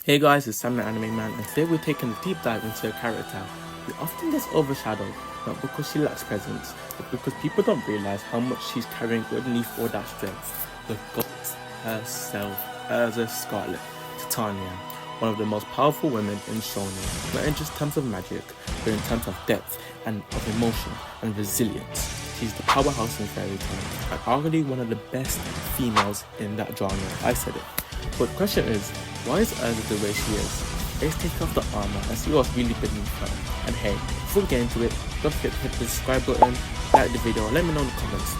Hey guys, it's Sam the Anime Man, and today we're taking a deep dive into a character who often gets overshadowed, not because she lacks presence, but because people don't realize how much she's carrying underneath all that strength. The goddess herself, Erza Scarlet, Titania, one of the most powerful women in Shounen, not in just terms of magic, but in terms of depth and of emotion and resilience. She's the powerhouse in Fairytail, and arguably one of the best females in that genre. I said it. But the question is, why is Erza the way she is? Let's take off the armor and see what's really beneath her. And hey, before we get into it, don't forget to hit the subscribe button, like the video, and let me know in the comments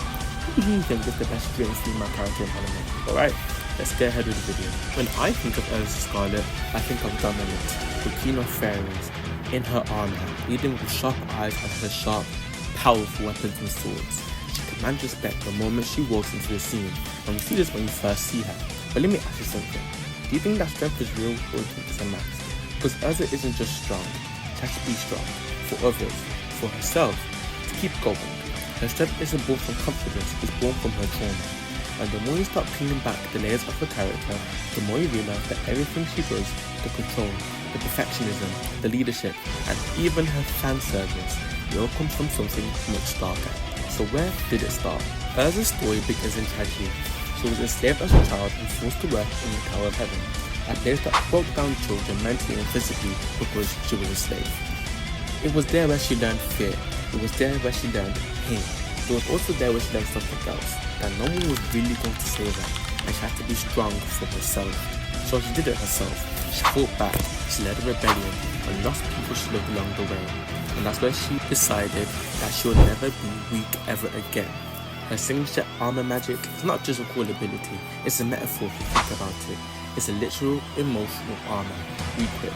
who do you think is the best straight female character in anime. Alright, let's get ahead with the video. When I think of Erza Scarlet, I think of dominance, the queen of fairies, in her armor, leading with sharp eyes and her sharp, powerful weapons and swords. She commands respect the moment she walks into the scene, and we see this when you first see her. But let me ask you something. Do you think that strength is real, or do you think it's a mask? Because Erza isn't just strong, she has to be strong for others, for herself, to keep going. Her strength isn't born from confidence, it's born from her trauma. And the more you start peeling back the layers of her character, the more you realize that everything she does, the control, the perfectionism, the leadership, and even her fan service, it all comes from something much darker. So where did it start? Erza's story begins in tragedy. She was enslaved as a child and forced to work in the Tower of Heaven, a place that broke down children mentally and physically because she was a slave. It was there where she learned fear. It was there where she learned pain. It was also there where she learned something else, that no one was really going to save her, and she had to be strong for herself. So she did it herself. She fought back, she led a rebellion, and lost people she loved along the way. And that's where she decided that she would never be weak ever again. Her signature armor magic is not just a cool ability, it's a metaphor if you think about it. It's a literal, emotional armor equip.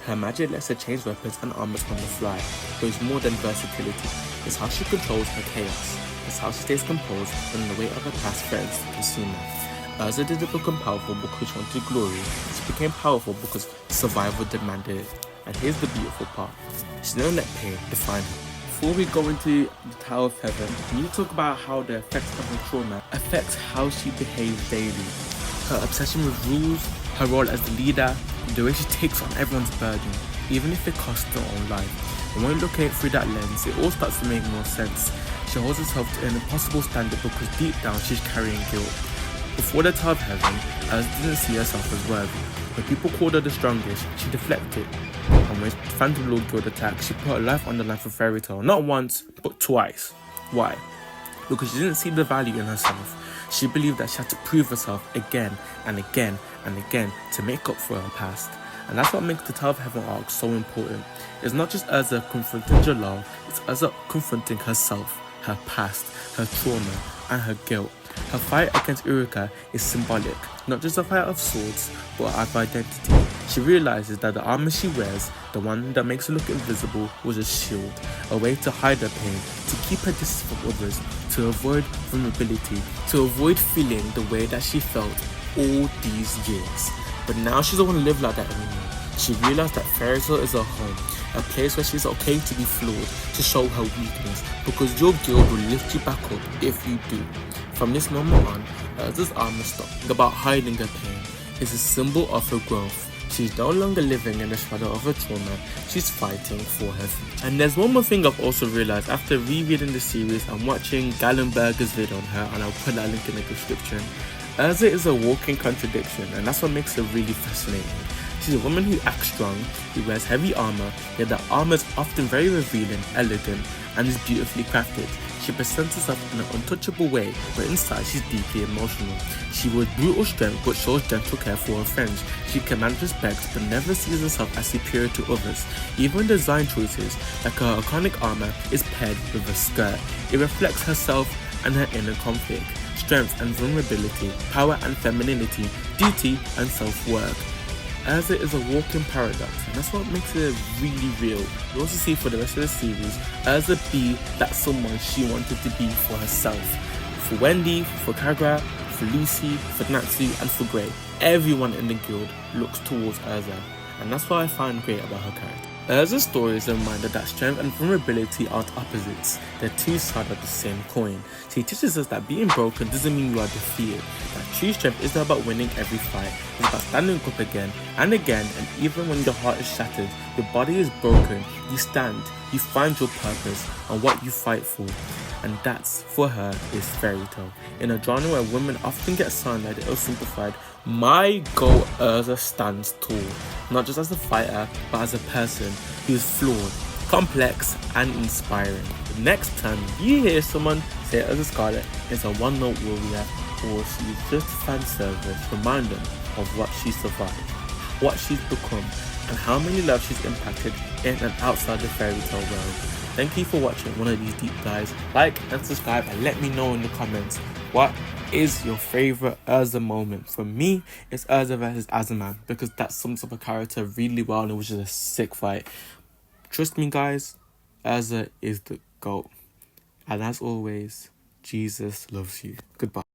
Her magic lets her change weapons and armors on the fly, but it's more than versatility. It's how she controls her chaos. It's how she stays composed when the weight of her past threatens to consume her. Erza didn't become powerful because she wanted glory, she became powerful because survival demanded it. And here's the beautiful part, she never let pain define her. Before we go into the Tower of Heaven, we need to talk about how the effects of her trauma affects how she behaves daily. Her obsession with rules, her role as the leader, the way she takes on everyone's burden, even if it costs her own life. And when you look at it through that lens, it all starts to make more sense. She holds herself to an impossible standard because deep down she's carrying guilt. Before the Tower of Heaven, Erza didn't see herself as worthy. When people called her the strongest, she deflected. And when Phantom Lord Guild attacked, she put her life on the line for Fairytail, not once, but twice. Why? Because she didn't see the value in herself. She believed that she had to prove herself again and again and again to make up for her past. And that's what makes the Tower of Heaven arc so important. It's not just Erza confronting Jalal, it's Erza confronting herself, her past, her trauma, and her guilt. Her fight against Urika is symbolic, not just a fight of swords, but of identity. She realizes that the armor she wears, the one that makes her look invisible, was a shield, a way to hide her pain, to keep her distance from others, to avoid vulnerability, to avoid feeling the way that she felt all these years. But now she doesn't want to live like that anymore. She realized that Fairytail is her home, a place where she's okay to be flawed, to show her weakness, because your guild will lift you back up if you do. From this moment on, Erza's armor stopped about hiding her pain. It's a symbol of her growth. She's no longer living in the shadow of her trauma, she's fighting for her future. And there's one more thing I've also realized after rereading the series and watching Gallenberger's video on her, and I'll put that link in the description. Erza is a walking contradiction, and that's what makes her really fascinating. She's a woman who acts strong, who wears heavy armor, yet the armor is often very revealing, elegant, and is beautifully crafted. She presents herself in an untouchable way, but inside she's deeply emotional. She wields brutal strength but shows gentle care for her friends. She commands respect but never sees herself as superior to others. Even design choices, like her iconic armor, is paired with a skirt. It reflects herself and her inner conflict, strength and vulnerability, power and femininity, duty and self-worth. Erza is a walking paradox, and that's what makes it really real. You also see for the rest of the series, Erza be that someone she wanted to be for herself. For Wendy, for Kagra, for Lucy, for Natsu, and for Grey. Everyone in the guild looks towards Erza, and that's what I find great about her character. Erza's story is a reminder that strength and vulnerability aren't opposites, they're two sides of the same coin. She teaches us that being broken doesn't mean you are defeated, that true strength isn't about winning every fight, it's about standing up again, and even when your heart is shattered, your body is broken, you stand, you find your purpose and what you fight for. And that's, for her, is Fairytail. In a genre where women often get signed like the ill-simplified, my girl Erza stands tall, not just as a fighter, but as a person who is flawed, complex, and inspiring. The next time you hear someone say Erza Scarlet is a one-note warrior, or she's just fan service, remind them of what she survived, what she's become, and how many lives she's impacted in and outside the Fairytail world. Thank you for watching one of these deep dives. Like and subscribe and let me know in the comments what is your favorite Erza moment. For me, it's Erza versus Azaman because that sums up a character really well and it was just a sick fight. Trust me guys, Erza is the GOAT. And as always, Jesus loves you. Goodbye.